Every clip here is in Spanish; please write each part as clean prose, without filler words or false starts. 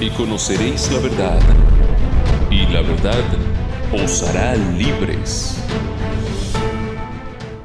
y conoceréis la verdad, y la verdad os hará libres.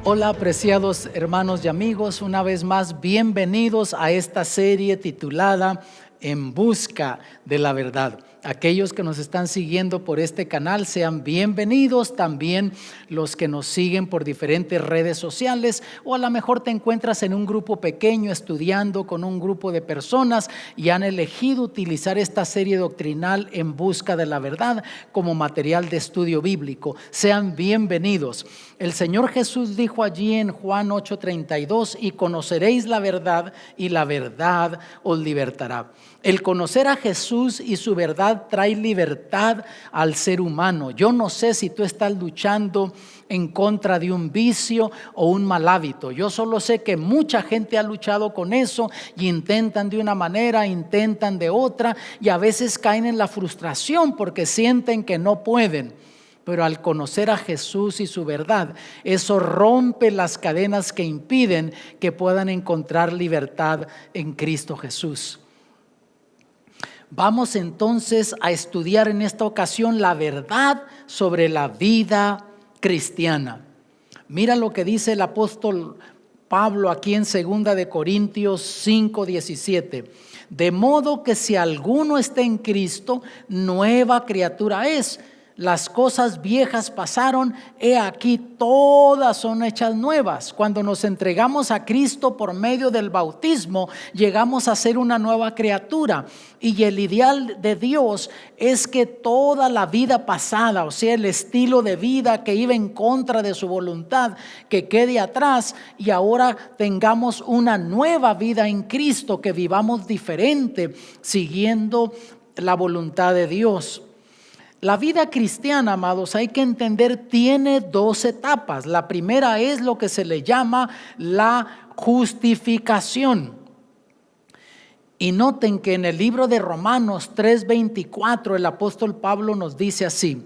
Hola, apreciados hermanos y amigos, una vez más bienvenidos a esta serie titulada En Busca de la Verdad. Aquellos que nos están siguiendo por este canal, sean bienvenidos. También los que nos siguen por diferentes redes sociales, o a lo mejor te encuentras en un grupo pequeño estudiando con un grupo de personas y han elegido utilizar esta serie doctrinal En Busca de la Verdad como material de estudio bíblico. Sean bienvenidos. El Señor Jesús dijo allí en Juan 8:32: y conoceréis la verdad, y la verdad os libertará. El conocer a Jesús y su verdad trae libertad al ser humano. Yo no sé si tú estás luchando en contra de un vicio o un mal hábito. Yo solo sé que mucha gente ha luchado con eso y intentan de una manera, intentan de otra, y a veces caen en la frustración porque sienten que no pueden. Pero al conocer a Jesús y su verdad, eso rompe las cadenas que impiden que puedan encontrar libertad en Cristo Jesús. Vamos entonces a estudiar en esta ocasión la verdad sobre la vida cristiana. Mira lo que dice el apóstol Pablo aquí en 2 de Corintios 5:17. De modo que si alguno está en Cristo, nueva criatura es. Las cosas viejas pasaron, he aquí todas son hechas nuevas. Cuando nos entregamos a Cristo por medio del bautismo, llegamos a ser una nueva criatura. Y el ideal de Dios es que toda la vida pasada, o sea, el estilo de vida que iba en contra de su voluntad, que quede atrás y ahora tengamos una nueva vida en Cristo, que vivamos diferente, siguiendo la voluntad de Dios. La vida cristiana, amados, hay que entender, tiene dos etapas. La primera es lo que se le llama la justificación. Y noten que en el libro de Romanos 3:24 el apóstol Pablo nos dice así: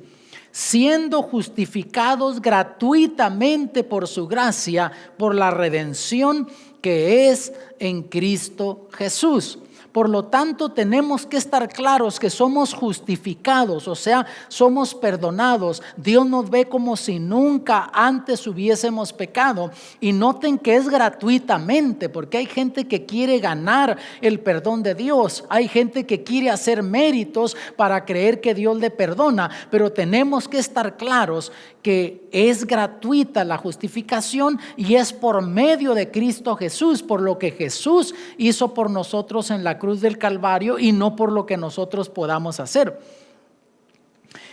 siendo justificados gratuitamente por su gracia, por la redención que es en Cristo Jesús. Por lo tanto, tenemos que estar claros que somos justificados, o sea, somos perdonados. Dios nos ve como si nunca antes hubiésemos pecado. Y noten que es gratuitamente, porque hay gente que quiere ganar el perdón de Dios. Hay gente que quiere hacer méritos para creer que Dios le perdona. Pero tenemos que estar claros que es gratuita la justificación y es por medio de Cristo Jesús, por lo que Jesús hizo por nosotros en la cruz del Calvario y no por lo que nosotros podamos hacer.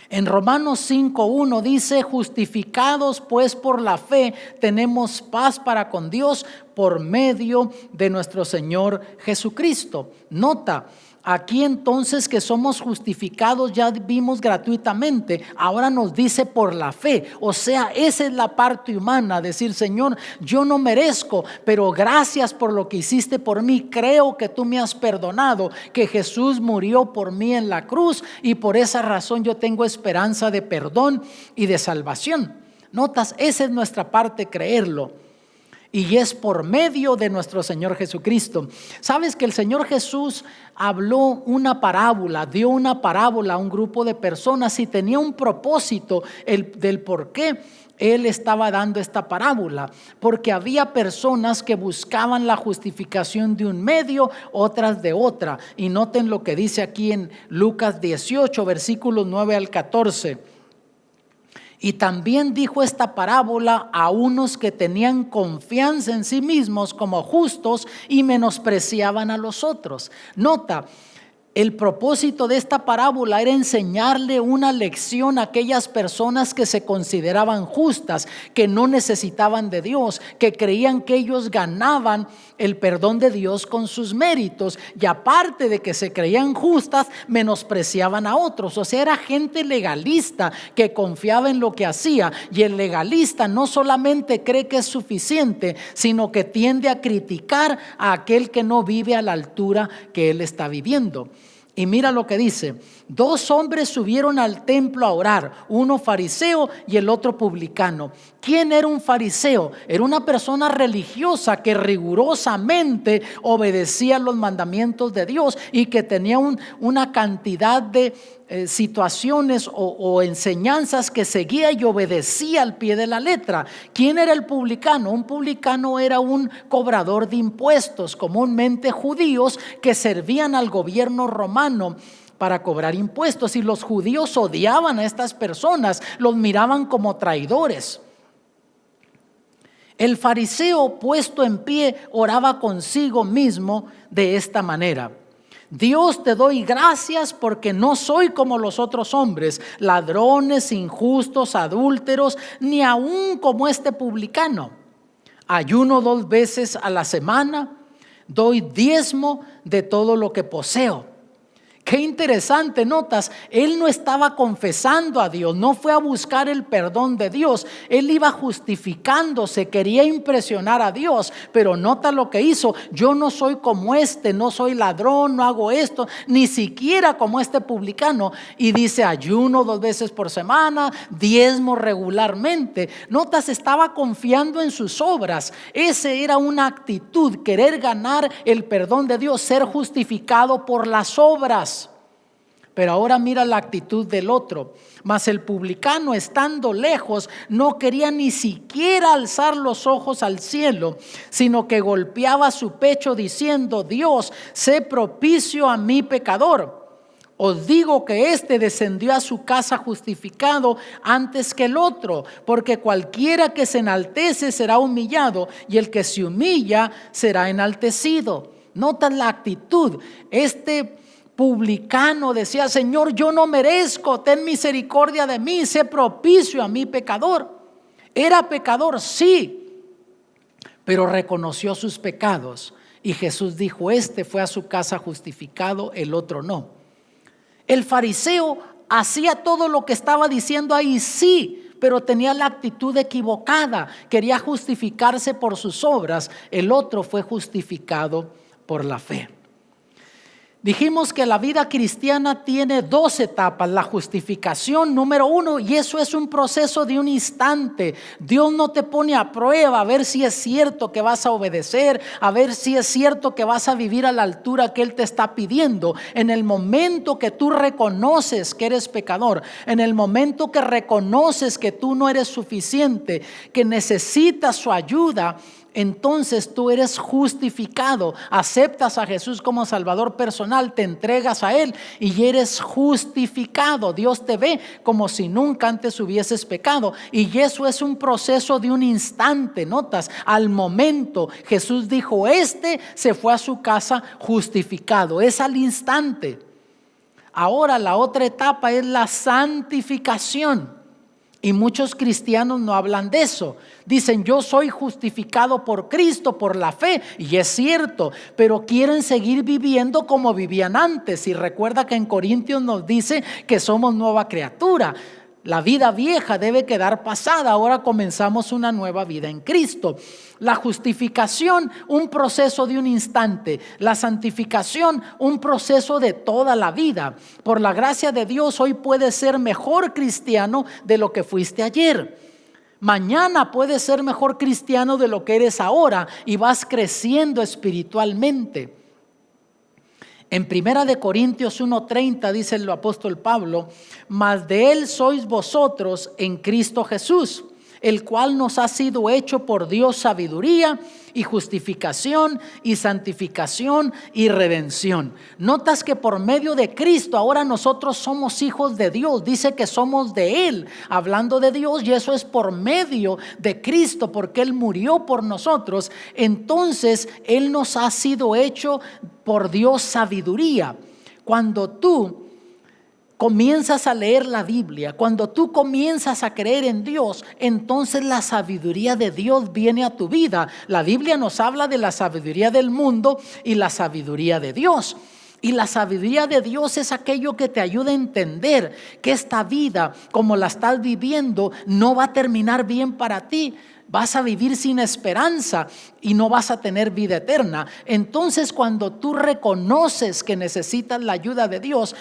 En Romanos 5:1 dice: justificados pues por la fe, tenemos paz para con Dios por medio de nuestro Señor Jesucristo. Nota, aquí entonces que somos justificados ya vimos gratuitamente, ahora nos dice por la fe. O sea, esa es la parte humana, decir: Señor, yo no merezco, pero gracias por lo que hiciste por mí. Creo que tú me has perdonado, que Jesús murió por mí en la cruz y por esa razón yo tengo esperanza de perdón y de salvación. Notas, esa es nuestra parte, creerlo. Y es por medio de nuestro Señor Jesucristo. Sabes que el Señor Jesús habló una parábola, dio una parábola a un grupo de personas y tenía un propósito del por qué Él estaba dando esta parábola. Porque había personas que buscaban la justificación de un medio, otras de otra. Y noten lo que dice aquí en Lucas 18, versículos 9 al 14. Y también dijo esta parábola a unos que tenían confianza en sí mismos como justos y menospreciaban a los otros. Nota, el propósito de esta parábola era enseñarle una lección a aquellas personas que se consideraban justas, que no necesitaban de Dios, que creían que ellos ganaban el perdón de Dios con sus méritos, y aparte de que se creían justas, menospreciaban a otros. O sea, era gente legalista que confiaba en lo que hacía, y el legalista no solamente cree que es suficiente, sino que tiende a criticar a aquel que no vive a la altura que él está viviendo. Y mira lo que dice: 2 hombres subieron al templo a orar, uno fariseo y el otro publicano. ¿Quién era un fariseo? Era una persona religiosa que rigurosamente obedecía los mandamientos de Dios y que tenía una cantidad de situaciones o enseñanzas que seguía y obedecía al pie de la letra. ¿Quién era el publicano? Un publicano era un cobrador de impuestos, comúnmente judíos que servían al gobierno romano para cobrar impuestos, y los judíos odiaban a estas personas, los miraban como traidores. El fariseo, puesto en pie, oraba consigo mismo de esta manera: Dios, te doy gracias porque no soy como los otros hombres, ladrones, injustos, adúlteros, ni aún como este publicano. Ayuno 2 veces a la semana, doy diezmo de todo lo que poseo. Qué interesante, notas, él no estaba confesando a Dios, no fue a buscar el perdón de Dios, él iba justificándose, quería impresionar a Dios, pero nota lo que hizo: yo no soy como este, no soy ladrón, no hago esto, ni siquiera como este publicano. Y dice: ayuno 2 veces por semana, diezmo regularmente. Notas, estaba confiando en sus obras. Esa era una actitud, querer ganar el perdón de Dios, ser justificado por las obras. Pero ahora mira la actitud del otro. Mas el publicano, estando lejos, no quería ni siquiera alzar los ojos al cielo, sino que golpeaba su pecho diciendo: Dios, sé propicio a mi pecador. Os digo que éste descendió a su casa justificado antes que el otro, porque cualquiera que se enaltece será humillado, y el que se humilla será enaltecido. Notan la actitud. Este publicano decía: Señor, yo no merezco, ten misericordia de mí, sé propicio a mi pecador. Era pecador, sí, pero reconoció sus pecados, y Jesús dijo: este fue a su casa justificado, el otro no. El fariseo hacía todo lo que estaba diciendo ahí, sí, pero tenía la actitud equivocada, quería justificarse por sus obras. El otro fue justificado por la fe. Dijimos que la vida cristiana tiene 2 etapas: la justificación número 1, y eso es un proceso de un instante. Dios no te pone a prueba a ver si es cierto que vas a obedecer, a ver si es cierto que vas a vivir a la altura que Él te está pidiendo. En el momento que tú reconoces que eres pecador, en el momento que reconoces que tú no eres suficiente, que necesitas su ayuda, entonces tú eres justificado. Aceptas a Jesús como Salvador personal, te entregas a Él y eres justificado. Dios te ve como si nunca antes hubieses pecado, y eso es un proceso de un instante. Notas, al momento Jesús dijo: este se fue a su casa justificado, es al instante. Ahora la otra etapa es la santificación. Y muchos cristianos no hablan de eso. Dicen: yo soy justificado por Cristo, por la fe. Y es cierto, pero quieren seguir viviendo como vivían antes. Y recuerda que en Corintios nos dice que somos nueva criatura. La vida vieja debe quedar pasada, ahora comenzamos una nueva vida en Cristo. La justificación, un proceso de un instante. La santificación, un proceso de toda la vida. Por la gracia de Dios, hoy puedes ser mejor cristiano de lo que fuiste ayer. Mañana puedes ser mejor cristiano de lo que eres ahora, y vas creciendo espiritualmente. En 1 Corintios 1:30 dice el apóstol Pablo: mas de Él sois vosotros en Cristo Jesús, el cual nos ha sido hecho por Dios sabiduría y justificación y santificación y redención. Notas que por medio de Cristo ahora nosotros somos hijos de Dios. Dice que somos de Él, hablando de Dios, y eso es por medio de Cristo, porque Él murió por nosotros. Entonces Él nos ha sido hecho por Dios sabiduría. Cuando tú comienzas a leer la Biblia, cuando tú comienzas a creer en Dios, entonces la sabiduría de Dios viene a tu vida. La Biblia nos habla de la sabiduría del mundo y la sabiduría de Dios. Y la sabiduría de Dios es aquello que te ayuda a entender que esta vida, como la estás viviendo, no va a terminar bien para ti. vas a vivir sin esperanza y no vas a tener vida eterna. Entonces, cuando tú reconoces que necesitas la ayuda de Dios,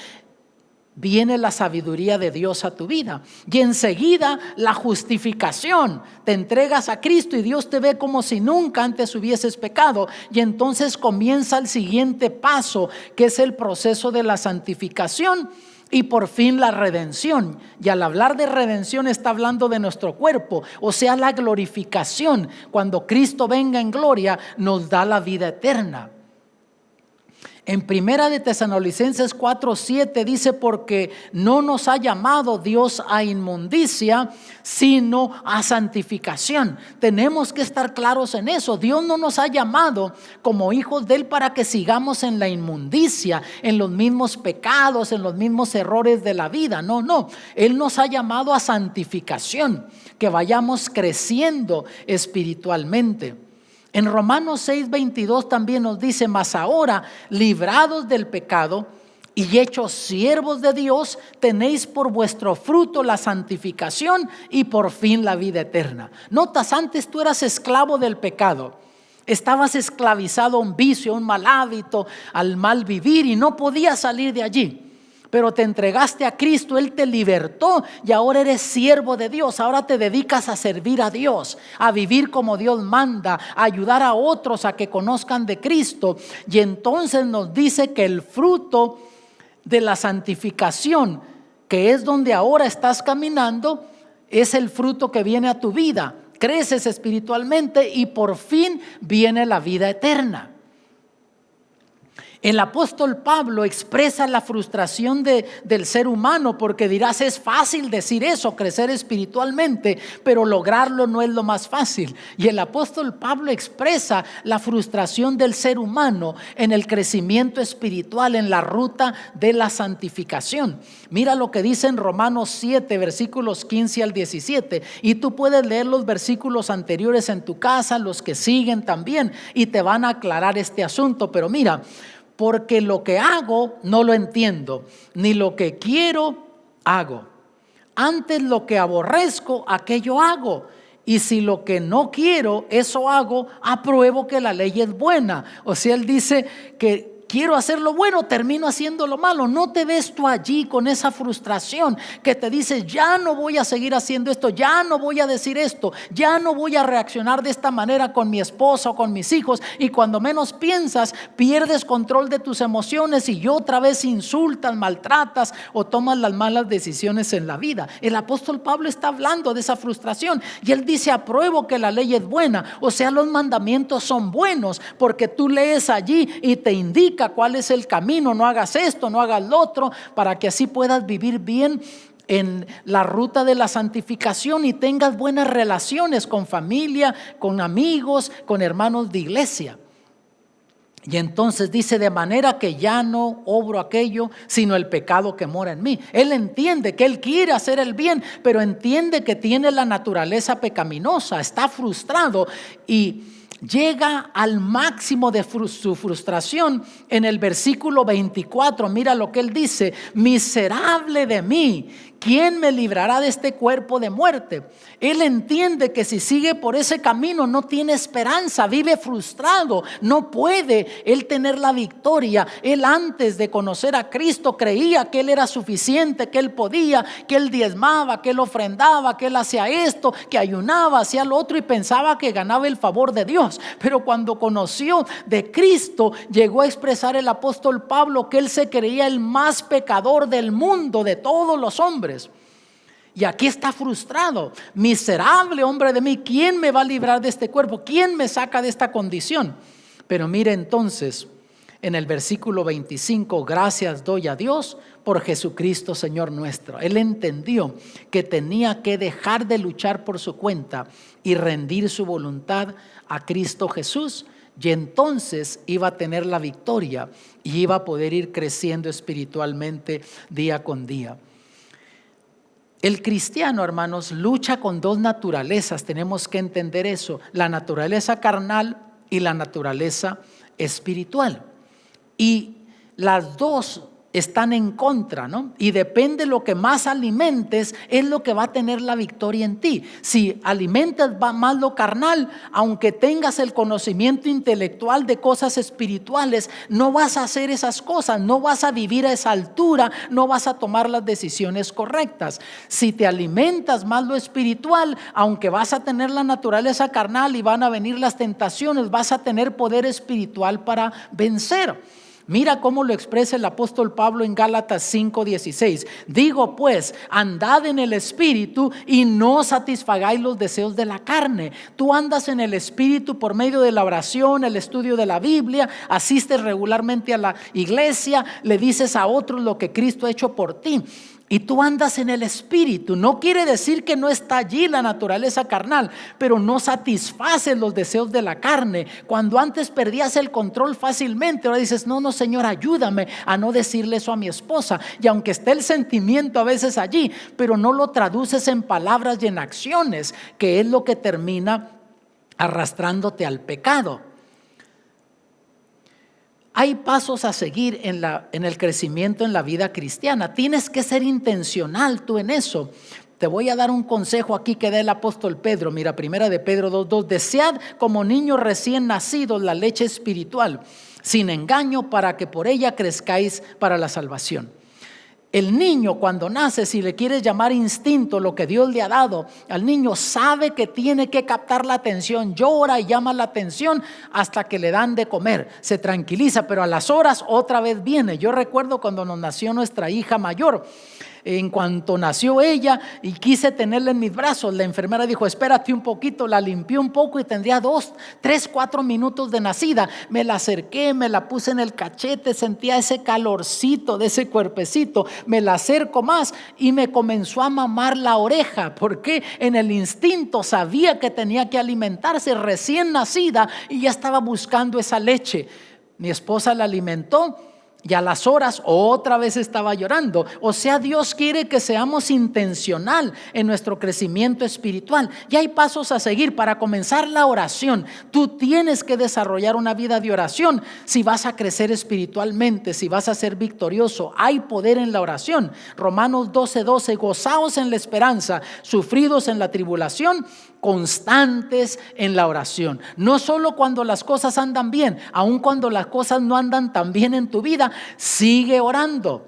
viene la sabiduría de Dios a tu vida. Y enseguida la justificación. Te entregas a Cristo y Dios te ve como si nunca antes hubieses pecado. Y entonces comienza el siguiente paso, que es el proceso de la santificación y por fin la redención. Y al hablar de redención está hablando de nuestro cuerpo, o sea, la glorificación. Cuando Cristo venga en gloria, nos da la vida eterna. En Primera de Tesalonicenses 4:7 dice: porque no nos ha llamado Dios a inmundicia, sino a santificación. Tenemos que estar claros en eso. Dios no nos ha llamado como hijos de Él para que sigamos en la inmundicia, en los mismos pecados, en los mismos errores de la vida. No. Él nos ha llamado a santificación, que vayamos creciendo espiritualmente. En Romanos 6:22 también nos dice: mas ahora, librados del pecado y hechos siervos de Dios, tenéis por vuestro fruto la santificación y por fin la vida eterna. Notas, antes tú eras esclavo del pecado. Estabas esclavizado a un vicio, a un mal hábito, al mal vivir y no podías salir de allí. Pero te entregaste a Cristo, Él te libertó y ahora eres siervo de Dios. Ahora te dedicas a servir a Dios, a vivir como Dios manda, a ayudar a otros a que conozcan de Cristo. Y entonces nos dice que el fruto de la santificación, que es donde ahora estás caminando, es el fruto que viene a tu vida. Creces espiritualmente y por fin viene la vida eterna. El apóstol Pablo expresa la frustración del ser humano, porque dirás: es fácil decir eso, crecer espiritualmente, pero lograrlo no es lo más fácil. Y el apóstol Pablo expresa la frustración del ser humano en el crecimiento espiritual, en la ruta de la santificación. Mira lo que dice en Romanos 7, versículos 15 al 17. Y tú puedes leer los versículos anteriores en tu casa, los que siguen también, y te van a aclarar este asunto. Pero mira: porque lo que hago no lo entiendo, ni lo que quiero hago. Antes lo que aborrezco, aquello hago. Y si lo que no quiero, eso hago, apruebo que la ley es buena. O sea, él dice que quiero hacer lo bueno, termino haciendo lo malo. No te ves tú allí con esa frustración que te dices: ya no voy a seguir haciendo esto, ya no voy a decir esto, ya no voy a reaccionar de esta manera con mi esposa o con mis hijos. Y cuando menos piensas, pierdes control de tus emociones y otra vez insultas, maltratas o tomas las malas decisiones en la vida. El apóstol Pablo está hablando de esa frustración y él dice: apruebo que la ley es buena. O sea, los mandamientos son buenos porque tú lees allí y te indica cuál es el camino. No hagas esto, no hagas lo otro, para que así puedas vivir bien en la ruta de la santificación y tengas buenas relaciones con familia, con amigos, con hermanos de iglesia. Y entonces dice: de manera que ya no obro aquello, sino el pecado que mora en mí. Él entiende que él quiere hacer el bien, pero entiende que tiene la naturaleza pecaminosa, está frustrado y llega al máximo de su frustración en el versículo 24. Mira lo que él dice: miserable de mí, ¿quién me librará de este cuerpo de muerte? Él entiende que si sigue por ese camino no tiene esperanza, vive frustrado, no puede él tener la victoria. Él, antes de conocer a Cristo, creía que él era suficiente, que él podía, que él diezmaba, que él ofrendaba, que él hacía esto, que ayunaba, hacía lo otro y pensaba que ganaba el favor de Dios. Pero cuando conoció de Cristo, llegó a expresar el apóstol Pablo que él se creía el más pecador del mundo, de todos los hombres. Y aquí está frustrado: miserable hombre de mí, ¿quién me va a librar de este cuerpo? ¿Quién me saca de esta condición? Pero mire entonces en el versículo 25: gracias doy a Dios por Jesucristo Señor nuestro. Él entendió que tenía que dejar de luchar por su cuenta y rendir su voluntad a Cristo Jesús. Y entonces iba a tener la victoria y iba a poder ir creciendo espiritualmente día con día. El cristiano, hermanos, lucha con dos naturalezas. Tenemos que entender eso: la naturaleza carnal y la naturaleza espiritual. Y las dos están en contra, ¿no? Y depende lo que más alimentes, es lo que va a tener la victoria en ti. Si alimentas más lo carnal, aunque tengas el conocimiento intelectual de cosas espirituales, no vas a hacer esas cosas, no vas a vivir a esa altura, no vas a tomar las decisiones correctas. Si te alimentas más lo espiritual, aunque vas a tener la naturaleza carnal y van a venir las tentaciones, vas a tener poder espiritual para vencer. Mira cómo lo expresa el apóstol Pablo en Gálatas 5:16. Digo pues, andad en el Espíritu y no satisfagáis los deseos de la carne. Tú andas en el Espíritu por medio de la oración, el estudio de la Biblia, asistes regularmente a la iglesia, le dices a otros lo que Cristo ha hecho por ti. Y tú andas en el Espíritu. No quiere decir que no está allí la naturaleza carnal, pero no satisfaces los deseos de la carne. Cuando antes perdías el control fácilmente, ahora dices, no, Señor, ayúdame a no decirle eso a mi esposa. Y aunque esté el sentimiento a veces allí, pero no lo traduces en palabras y en acciones, que es lo que termina arrastrándote al pecado. Hay pasos a seguir en el crecimiento en la vida cristiana. Tienes que ser intencional tú en eso. Te voy a dar un consejo aquí que da el apóstol Pedro. Mira, 1 de Pedro 2:2. Desead como niños recién nacidos la leche espiritual, sin engaño, para que por ella crezcáis para la salvación. El niño cuando nace, si le quieres llamar instinto, lo que Dios le ha dado al niño, sabe que tiene que captar la atención, llora y llama la atención hasta que le dan de comer, se tranquiliza, pero a las horas otra vez viene. Yo recuerdo cuando nos nació nuestra hija mayor. En cuanto nació ella y quise tenerla en mis brazos, la enfermera dijo, espérate un poquito, la limpió un poco y tendría 2, 3, 4 minutos de nacida. Me la acerqué, me la puse en el cachete, sentía ese calorcito de ese cuerpecito, me la acerco más y me comenzó a mamar la oreja, porque en el instinto sabía que tenía que alimentarse, recién nacida, y ya estaba buscando esa leche. Mi esposa la alimentó y a las horas otra vez estaba llorando. O sea, Dios quiere que seamos intencional en nuestro crecimiento espiritual. Y hay pasos a seguir. Para comenzar, la oración. Tú tienes que desarrollar una vida de oración si vas a crecer espiritualmente, si vas a ser victorioso. Hay poder en la oración. Romanos 12:12. Gozaos en la esperanza, sufridos en la tribulación, constantes en la oración. No solo cuando las cosas andan bien, aun cuando las cosas no andan tan bien en tu vida, sigue orando.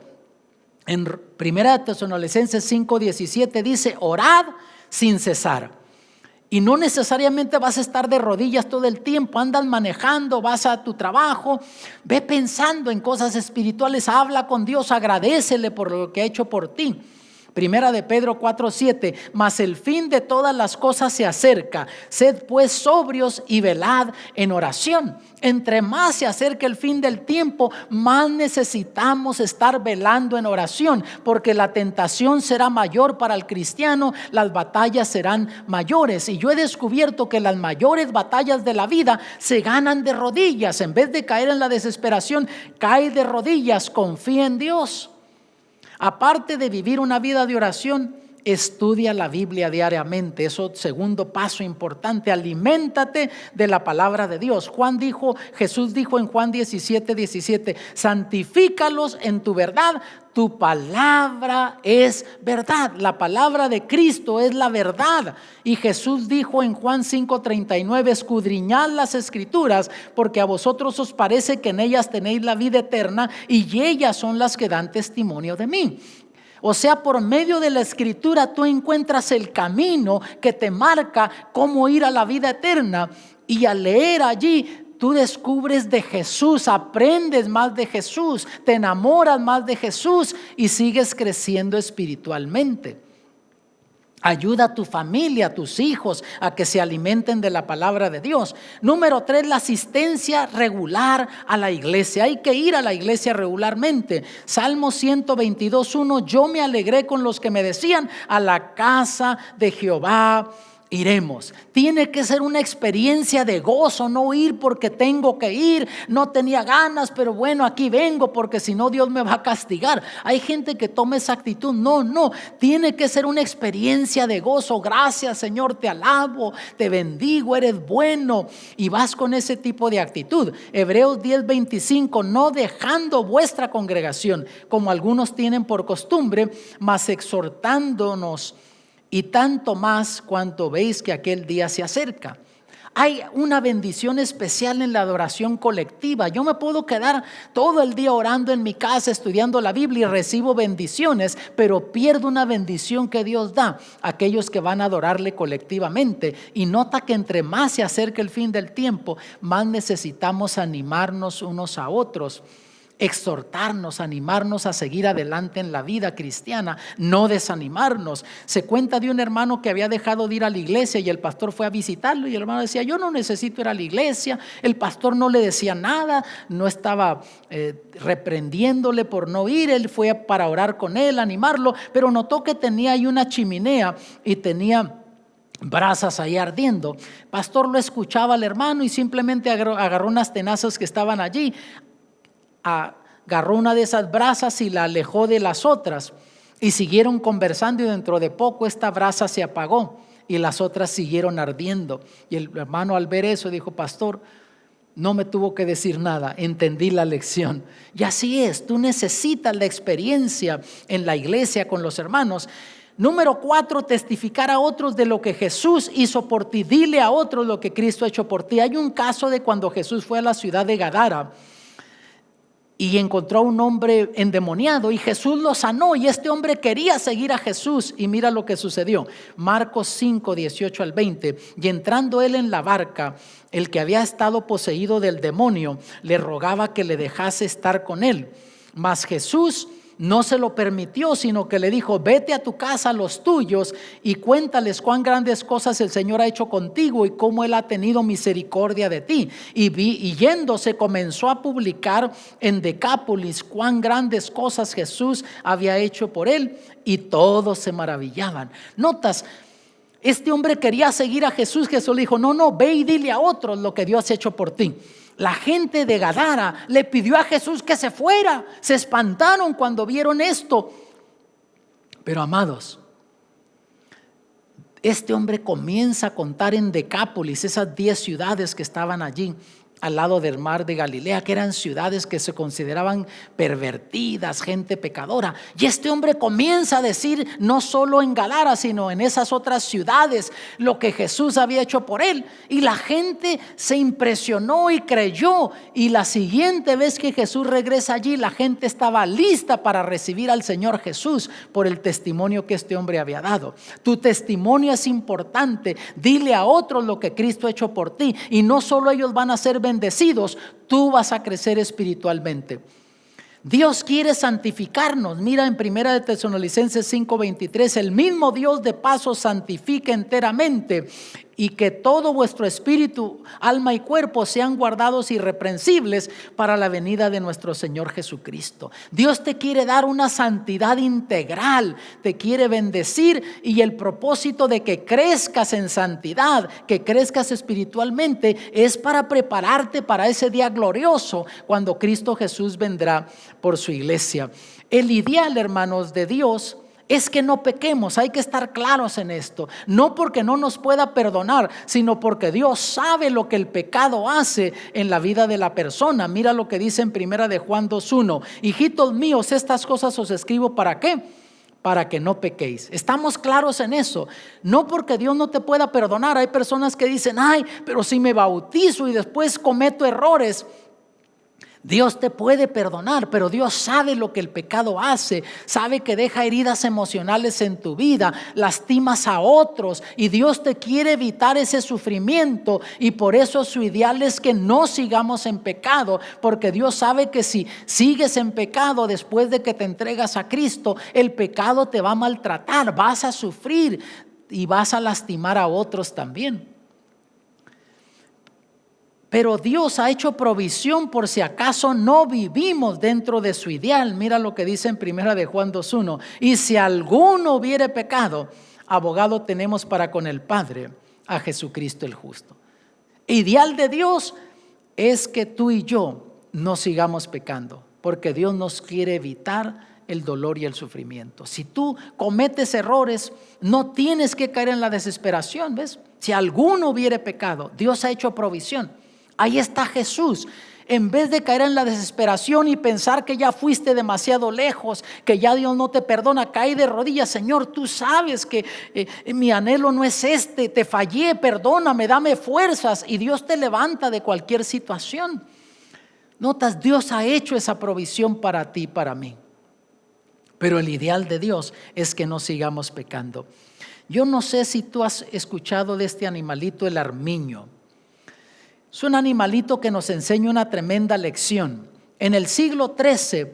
En 1 Tesalonicenses 5:17 dice, orad sin cesar. Y no necesariamente vas a estar de rodillas todo el tiempo. Andas manejando, vas a tu trabajo, ve pensando en cosas espirituales, habla con Dios, agradécele por lo que ha hecho por ti. 1 de Pedro 4:7, mas el fin de todas las cosas se acerca, sed pues sobrios y velad en oración. Entre más se acerca el fin del tiempo, más necesitamos estar velando en oración, porque la tentación será mayor para el cristiano, las batallas serán mayores. Y yo he descubierto que las mayores batallas de la vida se ganan de rodillas. En vez de caer en la desesperación, cae de rodillas, confía en Dios. Aparte de vivir una vida de oración, estudia la Biblia diariamente. Eso es segundo paso importante. Aliméntate de la palabra de Dios. Jesús dijo en Juan 17:17, santifícalos en tu verdad. Tu palabra es verdad. La palabra de Cristo es la verdad. Y Jesús dijo en Juan 5:39, escudriñad las escrituras, porque a vosotros os parece que en ellas tenéis la vida eterna, y ellas son las que dan testimonio de mí. O sea, por medio de la escritura tú encuentras el camino que te marca cómo ir a la vida eterna. Y al leer allí, tú descubres de Jesús, aprendes más de Jesús, te enamoras más de Jesús y sigues creciendo espiritualmente. Ayuda a tu familia, a tus hijos, a que se alimenten de la palabra de Dios. Número 3, la asistencia regular a la iglesia. Hay que ir a la iglesia regularmente. Salmo 122:1, yo me alegré con los que me decían, a la casa de Jehová iremos. Tiene que ser una experiencia de gozo, no ir porque tengo que ir, no tenía ganas, pero bueno, aquí vengo porque si no Dios me va a castigar. Hay gente que toma esa actitud. No, tiene que ser una experiencia de gozo. Gracias, Señor, te alabo, te bendigo, eres bueno, y vas con ese tipo de actitud. Hebreos 10:25, no dejando vuestra congregación como algunos tienen por costumbre, mas exhortándonos, y tanto más cuanto veis que aquel día se acerca. Hay una bendición especial en la adoración colectiva. Yo me puedo quedar todo el día orando en mi casa, estudiando la Biblia, y recibo bendiciones, pero pierdo una bendición que Dios da a aquellos que van a adorarle colectivamente. Y nota que entre más se acerca el fin del tiempo, más necesitamos animarnos unos a otros, exhortarnos, animarnos a seguir adelante en la vida cristiana, no desanimarnos. Se cuenta de un hermano que había dejado de ir a la iglesia y el pastor fue a visitarlo, y el hermano decía: yo no necesito ir a la iglesia. El pastor no le decía nada, no estaba reprendiéndole por no ir. Él fue para orar con él, animarlo, pero notó que tenía ahí una chimenea y tenía brasas ahí ardiendo. Pastor lo escuchaba al hermano y simplemente agarró unas tenazas que estaban allí, agarró una de esas brasas y la alejó de las otras, y siguieron conversando, y dentro de poco esta brasa se apagó y las otras siguieron ardiendo. Y el hermano, al ver eso, dijo: pastor, no me tuvo que decir nada, entendí la lección. Y así es, tú necesitas la experiencia en la iglesia con los hermanos. Número 4, testificar a otros de lo que Jesús hizo por ti. Dile a otros lo que Cristo ha hecho por ti. Hay un caso de cuando Jesús fue a la ciudad de Gadara y encontró a un hombre endemoniado, y Jesús lo sanó, y este hombre quería seguir a Jesús. Y mira lo que sucedió. Marcos 5:18-20. Y entrando él en la barca, el que había estado poseído del demonio le rogaba que le dejase estar con él. Mas Jesús no se lo permitió, sino que le dijo: vete a tu casa, a los tuyos, y cuéntales cuán grandes cosas el Señor ha hecho contigo y cómo Él ha tenido misericordia de ti. Y yéndose comenzó a publicar en Decápolis cuán grandes cosas Jesús había hecho por él, y todos se maravillaban. Notas, este hombre quería seguir a Jesús. Jesús le dijo: no, ve y dile a otros lo que Dios ha hecho por ti. La gente de Gadara le pidió a Jesús que se fuera. Se espantaron cuando vieron esto. Pero amados, este hombre comienza a contar en Decápolis, esas 10 ciudades que estaban allí al lado del mar de Galilea, que eran ciudades que se consideraban pervertidas, gente pecadora. Y este hombre comienza a decir, no solo en Gadara, sino en esas otras ciudades, lo que Jesús había hecho por él. Y la gente se impresionó y creyó. Y la siguiente vez que Jesús regresa allí, la gente estaba lista para recibir al Señor Jesús por el testimonio que este hombre había dado. Tu testimonio es importante. Dile a otros lo que Cristo ha hecho por ti, y no solo ellos van a ser bendecidos, tú vas a crecer espiritualmente. Dios quiere santificarnos. Mira en 1 de Tesalonicenses 5:23, el mismo Dios de paz os santifique enteramente, y que todo vuestro espíritu, alma y cuerpo sean guardados irreprensibles para la venida de nuestro Señor Jesucristo. Dios te quiere dar una santidad integral, te quiere bendecir, y el propósito de que crezcas en santidad, que crezcas espiritualmente, es para prepararte para ese día glorioso cuando Cristo Jesús vendrá por su iglesia. El ideal, hermanos, de Dios es que no pequemos. Hay que estar claros en esto. No porque no nos pueda perdonar, sino porque Dios sabe lo que el pecado hace en la vida de la persona. Mira lo que dice en 1 de Juan 2:1. Hijitos míos, estas cosas os escribo ¿para qué? Para que no pequéis. Estamos claros en eso. No porque Dios no te pueda perdonar. Hay personas que dicen: ay, pero si me bautizo y después cometo errores. Dios te puede perdonar, pero Dios sabe lo que el pecado hace. Sabe que deja heridas emocionales en tu vida, lastimas a otros, y Dios te quiere evitar ese sufrimiento. Y por eso su ideal es que no sigamos en pecado, porque Dios sabe que si sigues en pecado después de que te entregas a Cristo, el pecado te va a maltratar, vas a sufrir y vas a lastimar a otros también. Pero Dios ha hecho provisión por si acaso no vivimos dentro de su ideal. Mira lo que dice en 1 de Juan 2:1. Y si alguno hubiere pecado, abogado tenemos para con el Padre, a Jesucristo el justo. Ideal de Dios es que tú y yo no sigamos pecando, porque Dios nos quiere evitar el dolor y el sufrimiento. Si tú cometes errores, no tienes que caer en la desesperación, ¿ves? Si alguno hubiere pecado, Dios ha hecho provisión. Ahí está Jesús. En vez de caer en la desesperación y pensar que ya fuiste demasiado lejos, que ya Dios no te perdona, cae de rodillas. Señor, tú sabes que mi anhelo no es este, te fallé, perdóname, dame fuerzas. Y Dios te levanta de cualquier situación. Notas, Dios ha hecho esa provisión para ti y para mí. Pero el ideal de Dios es que no sigamos pecando. Yo no sé si tú has escuchado de este animalito, el armiño. Es un animalito que nos enseña una tremenda lección. En el siglo XIII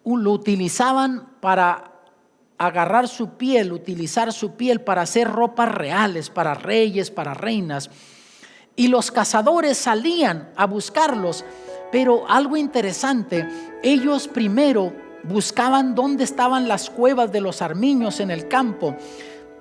lo utilizaban para agarrar su piel, utilizar su piel para hacer ropas reales, para reyes, para reinas. Y los cazadores salían a buscarlos, pero algo interesante, ellos primero buscaban dónde estaban las cuevas de los armiños en el campo.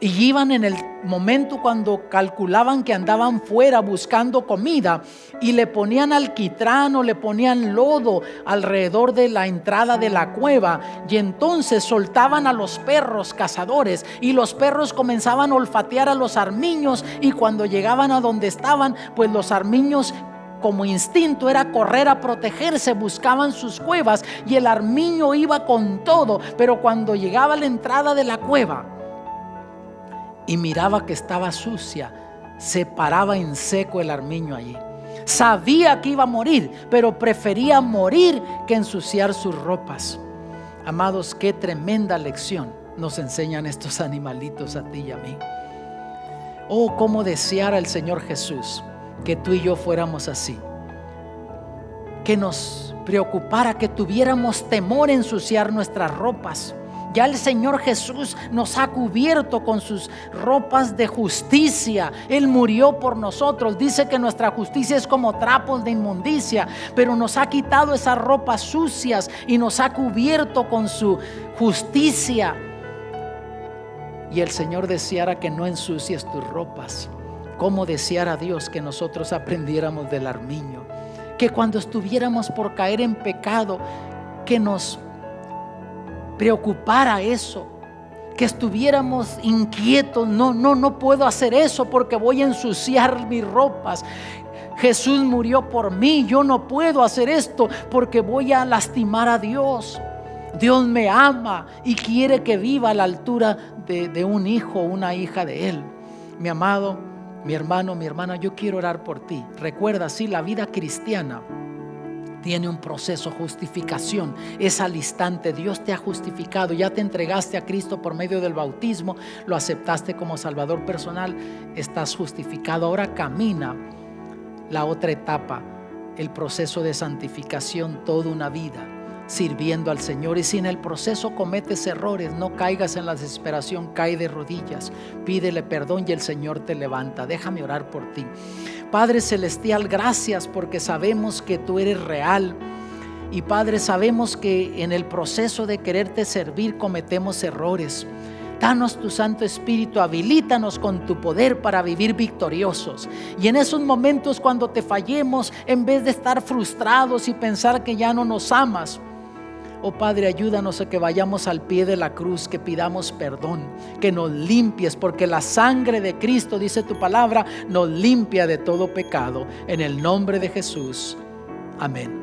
Y iban en el momento cuando calculaban que andaban fuera buscando comida y le ponían alquitrán o le ponían lodo alrededor de la entrada de la cueva, y entonces soltaban a los perros cazadores y los perros comenzaban a olfatear a los armiños, y cuando llegaban a donde estaban, pues los armiños, como instinto era correr a protegerse, buscaban sus cuevas y el armiño iba con todo. Pero cuando llegaba a la entrada de la cueva y miraba que estaba sucia, se paraba en seco el armiño allí. Sabía que iba a morir, pero prefería morir que ensuciar sus ropas. Amados, qué tremenda lección nos enseñan estos animalitos a ti y a mí. Oh, cómo deseara el Señor Jesús que tú y yo fuéramos así, que nos preocupara, que tuviéramos temor en ensuciar nuestras ropas. Ya el Señor Jesús nos ha cubierto con sus ropas de justicia. Él murió por nosotros. Dice que nuestra justicia es como trapos de inmundicia, pero nos ha quitado esas ropas sucias y nos ha cubierto con su justicia. Y el Señor deseara que no ensucies tus ropas. Como deseara Dios que nosotros aprendiéramos del armiño, que cuando estuviéramos por caer en pecado, que nos preocupara eso, que estuviéramos inquietos. No puedo hacer eso porque voy a ensuciar mis ropas. Jesús murió por mí, yo no puedo hacer esto porque voy a lastimar a Dios. Dios me ama y quiere que viva a la altura de un hijo o una hija de Él. Mi amado, mi hermano, mi hermana, yo quiero orar por ti. Recuerda, sí, la vida cristiana tiene un proceso, justificación. Es al instante. Dios te ha justificado, ya te entregaste a Cristo por medio del bautismo, lo aceptaste como Salvador personal, estás justificado. Ahora camina la otra etapa, el proceso de santificación, toda una vida sirviendo al Señor. Y si en el proceso cometes errores, no caigas en la desesperación, cae de rodillas, pídele perdón y el Señor te levanta. Déjame orar por ti. Padre celestial, gracias porque sabemos que tú eres real. Y Padre, sabemos que en el proceso de quererte servir cometemos errores. Danos tu Santo Espíritu, habilítanos con tu poder para vivir victoriosos. Y en esos momentos cuando te fallemos, en vez de estar frustrados y pensar que ya no nos amas, oh Padre, ayúdanos a que vayamos al pie de la cruz, que pidamos perdón, que nos limpies, porque la sangre de Cristo, dice tu palabra, nos limpia de todo pecado. En el nombre de Jesús, amén.